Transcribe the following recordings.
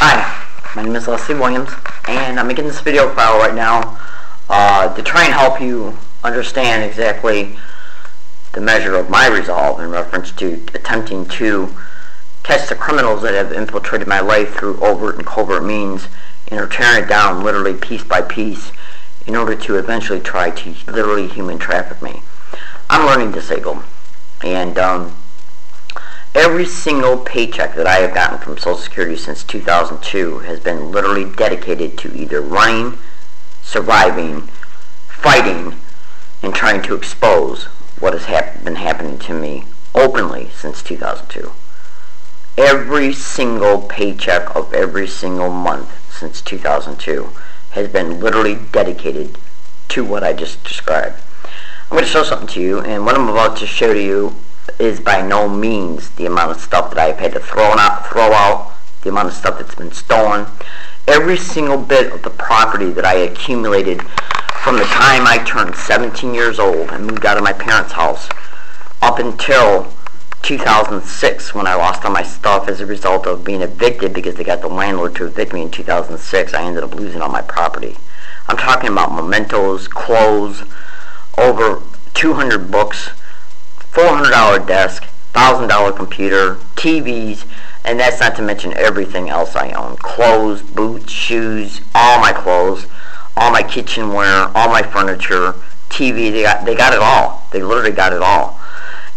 Hi, my name is Leslie Williams, and I'm making this video file right now to try and help you understand exactly the measure of my resolve in reference to attempting to catch the criminals that have infiltrated my life through overt and covert means and are tearing it down literally piece by piece in order to eventually try to literally human traffic me. I'm learning disabled, and every single paycheck that I have gotten from Social Security since 2002 has been literally dedicated to either running, surviving, fighting, and trying to expose what has been happening to me openly since 2002. Every single paycheck of every single month since 2002 has been literally dedicated to what I just described. I'm going to show something to you, and what I'm about to show to you is by no means the amount of stuff that I've had to throw out, the amount of stuff that's been stolen. Every single bit of the property that I accumulated from the time I turned 17 years old and moved out of my parents' house up until 2006, when I lost all my stuff as a result of being evicted because they got the landlord to evict me in 2006. I ended up losing all my property. I'm talking about mementos, clothes, over 200 books, $400 desk, $1,000 computer, TVs, and that's not to mention everything else I own. Clothes, boots, shoes, all my clothes, all my kitchenware, all my furniture, TV, they got it all. They literally got it all.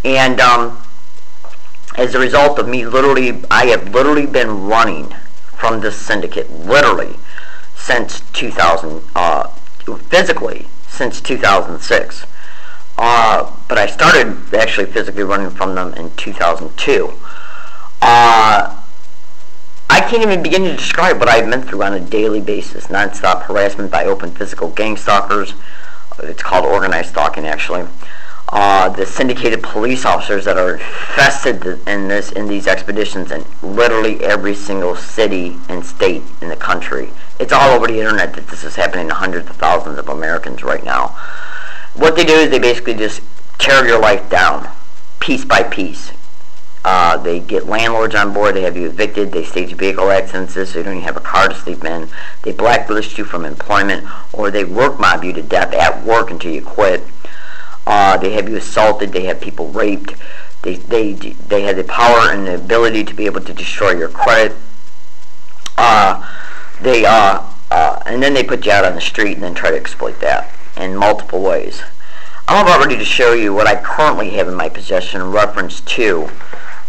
And as a result of me I have literally been running from this syndicate, literally, since 2000, physically, since 2006. But I started actually physically running from them in 2002. I can't even begin to describe what I've been through on a daily basis. Non-stop harassment by open physical gang stalkers. It's called organized stalking, actually. The syndicated police officers that are infested in these expeditions in literally every single city and state in the country. It's all over the internet that this is happening to hundreds of thousands of Americans right now. What they do is they basically just tear your life down, piece by piece. They get landlords on board, they have you evicted, they stage vehicle accidents so you don't even have a car to sleep in, they blacklist you from employment, or they work mob you to death at work until you quit. They have you assaulted, they have people raped, they have the power and the ability to be able to destroy your credit. And then they put you out on the street and then try to exploit that in multiple ways. I'm about ready to show you what I currently have in my possession in reference to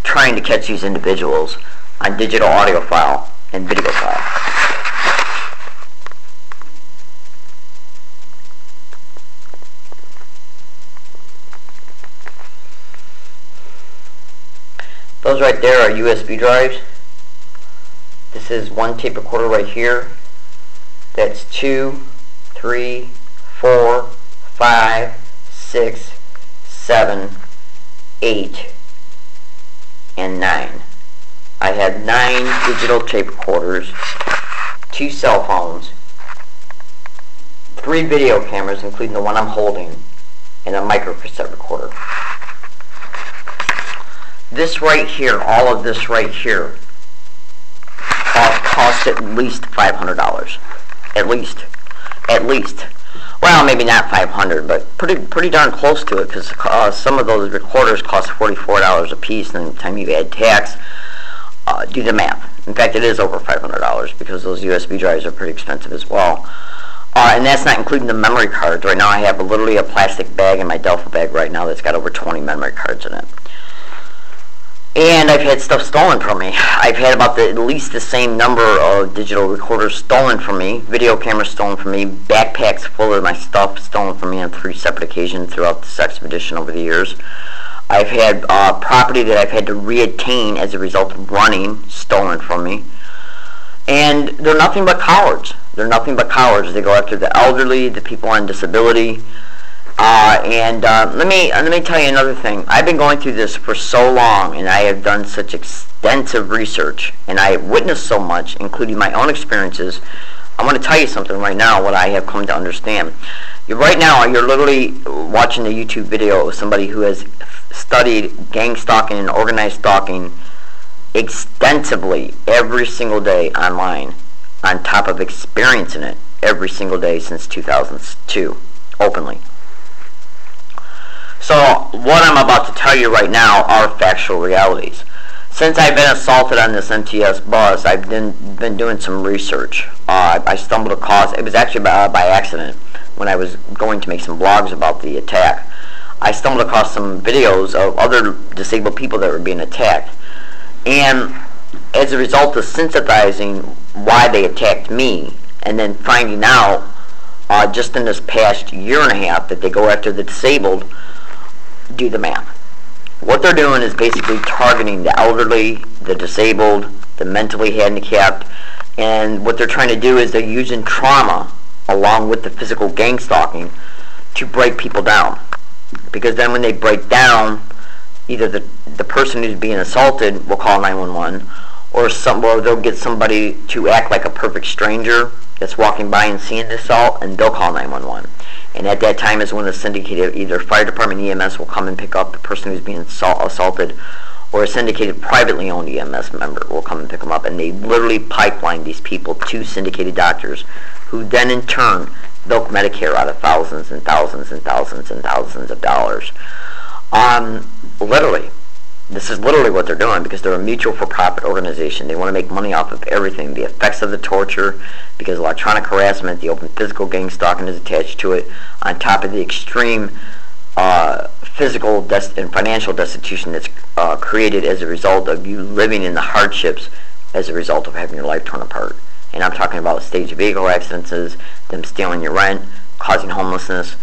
trying to catch these individuals on digital audio file and video file. Those right there are USB drives. This is one tape recorder right here. That's 2, 3, 4, 5, 6, 7, 8, and 9. I have 9 digital tape recorders, 2 cell phones, 3 video cameras, including the one I'm holding, and a microcassette recorder. This right here, all of this right here, cost at least $500. At least. Well, maybe not 500, but pretty darn close to it, because some of those recorders cost $44 a piece, and by the time you add tax, do the math. In fact, it is over $500 because those USB drives are pretty expensive as well. And that's not including the memory cards. Right now I have literally a plastic bag in my duffel bag right now that's got over 20 memory cards in it. And I've had stuff stolen from me. I've had about at least the same number of digital recorders stolen from me, video cameras stolen from me, backpacks full of my stuff stolen from me on 3 separate occasions throughout this expedition over the years. I've had property that I've had to reattain as a result of running stolen from me. And they're nothing but cowards. They're nothing but cowards. They go after the elderly, the people on disability. Let me tell you another thing. I've been going through this for so long, and I have done such extensive research, and I have witnessed so much, including my own experiences. I'm going to tell you something right now, what I have come to understand. Right now, you're literally watching a YouTube video of somebody who has studied gang stalking and organized stalking extensively every single day online, on top of experiencing it every single day since 2002, openly. So what I'm about to tell you right now are factual realities. Since I've been assaulted on this MTS bus, I've been doing some research. I stumbled across, it was actually by accident, when I was going to make some blogs about the attack. I stumbled across some videos of other disabled people that were being attacked. And as a result of synthesizing why they attacked me, and then finding out just in this past year and a half that they go after the disabled, do the math. What they're doing is basically targeting the elderly, the disabled, the mentally handicapped, and what they're trying to do is they're using trauma along with the physical gang stalking to break people down. Because then when they break down, either the person who's being assaulted will call 911, or they'll get somebody to act like a perfect stranger that's walking by and seeing the assault, and they'll call 911. And at that time is when the syndicated, either fire department EMS will come and pick up the person who's being assaulted, or a syndicated privately owned EMS member will come and pick them up. And they literally pipeline these people to syndicated doctors, who then in turn milk Medicare out of thousands and thousands and thousands and thousands of dollars. Literally. This is literally what they're doing, because they're a mutual for-profit organization. They want to make money off of everything. The effects of the torture, because electronic harassment, the open physical gang stalking is attached to it, on top of the extreme physical and financial destitution that's created as a result of you living in the hardships as a result of having your life torn apart. And I'm talking about staged vehicle accidents, them stealing your rent, causing homelessness,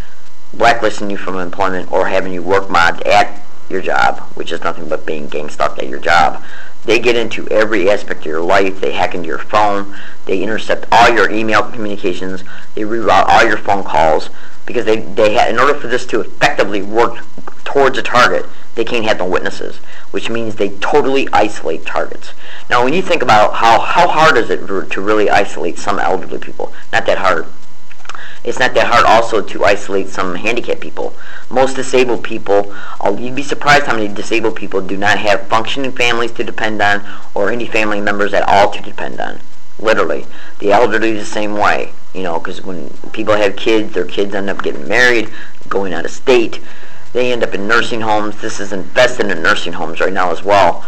blacklisting you from employment, or having you work mobbed at your job, which is nothing but being gang stalked at your job. They get into every aspect of your life. They hack into your phone. They intercept all your email communications. They reroute all your phone calls, because in order for this to effectively work towards a target, they can't have no witnesses, which means they totally isolate targets. Now, when you think about how hard is it to really isolate some elderly people? Not that hard. It's not that hard also to isolate some handicapped people. Most disabled people, you'd be surprised how many disabled people do not have functioning families to depend on, or any family members at all to depend on. Literally. The elderly is the same way. You know, because when people have kids, their kids end up getting married, going out of state. They end up in nursing homes. This is infested in nursing homes right now as well.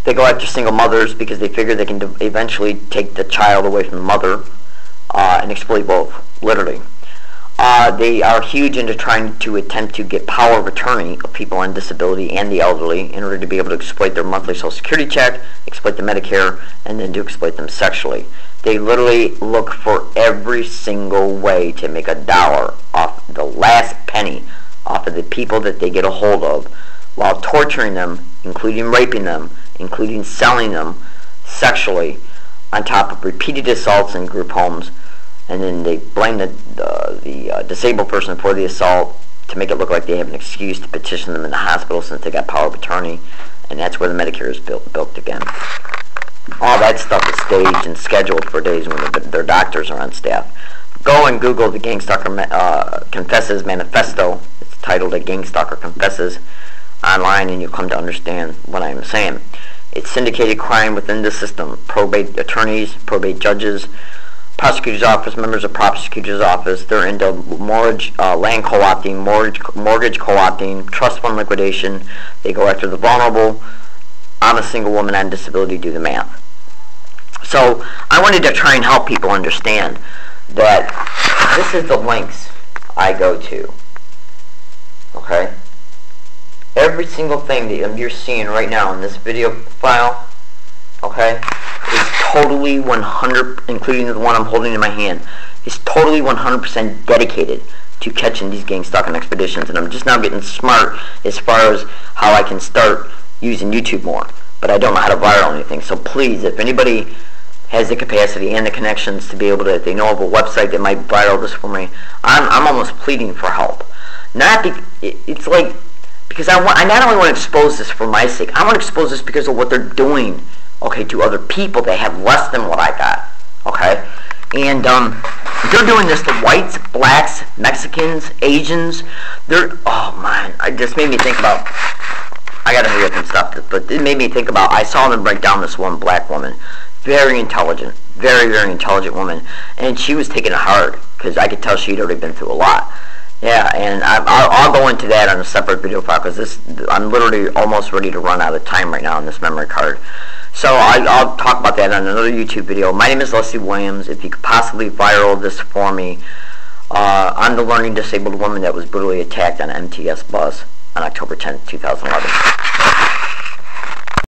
They go after single mothers because they figure they can eventually take the child away from the mother and exploit both. Literally. They are huge into trying to attempt to get power of attorney of people on disability and the elderly in order to be able to exploit their monthly Social Security check, exploit the Medicare, and then to exploit them sexually. They literally look for every single way to make $1 off the last penny off of the people that they get a hold of, while torturing them, including raping them, including selling them sexually, on top of repeated assaults in group homes. And then they blame the disabled person for the assault to make it look like they have an excuse to petition them in the hospital since they got power of attorney, and that's where the Medicare is built again. All that stuff is staged and scheduled for days when their doctors are on staff. Go and Google the Gang Stalker Confesses Manifesto. It's titled A Gang Stalker Confesses online, and you'll come to understand what I'm saying. It's syndicated crime within the system. Probate attorneys, probate judges, prosecutor's office, members of prosecutor's office, they're into mortgage, land co-opting, mortgage co-opting, trust fund liquidation. They go after the vulnerable. I'm a single woman on disability, do the math. So I wanted to try and help people understand that this is the links I go to. Okay? Every single thing that you're seeing right now in this video file, okay, is totally 100, including the one I'm holding in my hand, is totally 100% dedicated to catching these gang stalking expeditions. And I'm just now getting smart as far as how I can start using YouTube more. But I don't know how to viral anything. So please, if anybody has the capacity and the connections to be able to, if they know of a website that might viral this for me, I'm almost pleading for help. It's like, because I not only want to expose this for my sake, I want to expose this because of what they're doing, okay, to other people that have less than what I got, okay? And they're doing this to whites, blacks, Mexicans, Asians. Oh man, it just made me think about, I gotta hurry up and stop this, but it made me think about, I saw them break down this one black woman, very intelligent, very, very intelligent woman, and she was taking it hard, because I could tell she'd already been through a lot. Yeah, and I'll go into that on a separate video file, because I'm literally almost ready to run out of time right now on this memory card. So I'll talk about that on another YouTube video. My name is Leslie Williams. If you could possibly viral this for me, I'm the learning disabled woman that was brutally attacked on an MTS bus on October 10th, 2011.